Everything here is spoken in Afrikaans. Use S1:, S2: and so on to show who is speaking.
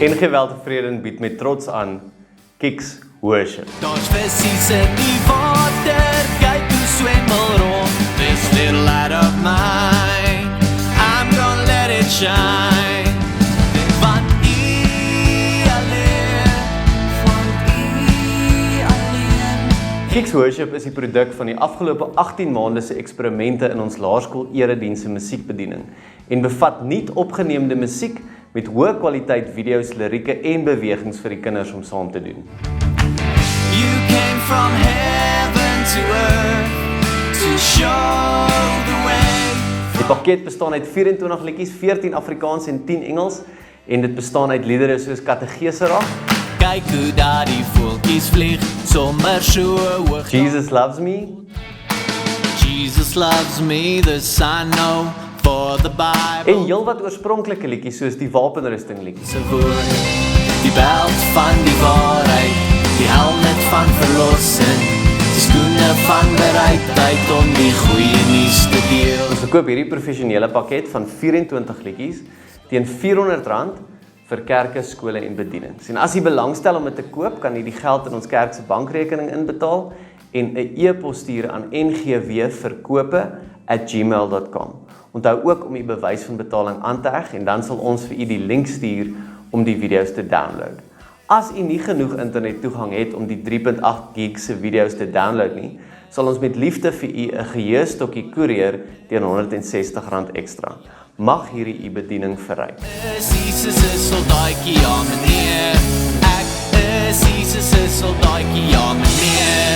S1: En geweld en vrede bied met trots aan Kicks Worship.
S2: Daar's visies in die water, kyk hoe swemmel rond. This little light of mine, I'm gonna let it shine. Want U alleen.
S1: Kicks Worship is die produk van die afgelope 18 maande se eksperimente in ons laerskool erediens se musiekbediening en bevat nuut opgeneemde musiek met hoë kwaliteit video's, lirieke en bewegings vir die kinders om saam te doen.
S2: You came from heaven to earth to show the way.
S1: Die pakket bestaan uit 24 liedjies, 14 Afrikaans en 10 Engels en dit bestaan uit liedere soos Katekesera,
S2: Kyk hoe daar die voeltjies vlieg, sommer so hoog.
S1: Jesus Loves Me,
S2: Jesus loves me, this I know, for the Bible.
S1: en heelwat oorspronklike liedjies soos die wapenrusting liedjies.
S2: Se woord, die beld van die waarheid, die helmet van verlossing, die skoene van bereidheid om die goeie nuus te deel.
S1: Ons verkoop hierdie professionele pakket van 24 liedjies teen R400 vir kerke, skole en bedienings. En as jy belangstel om dit te koop, kan jy die geld in ons kerk se bankrekening inbetaal en 'n e-pos stuur aan ngwverkope@gmail.com. Onthou ook om die bewys van betaling aan te heg en dan sal ons vir u die link stuur om die video's te download. As u nie genoeg internettoegang het om die 3.8 gig se video's te download nie, sal ons met liefde vir u 'n geheuestokkie koerier teen R160 ekstra. Mag hierdie u bediening verryk.
S2: Jesus is soldaatjie, ja meneer. Ek is Jesus is soldaatjie, ja meneer.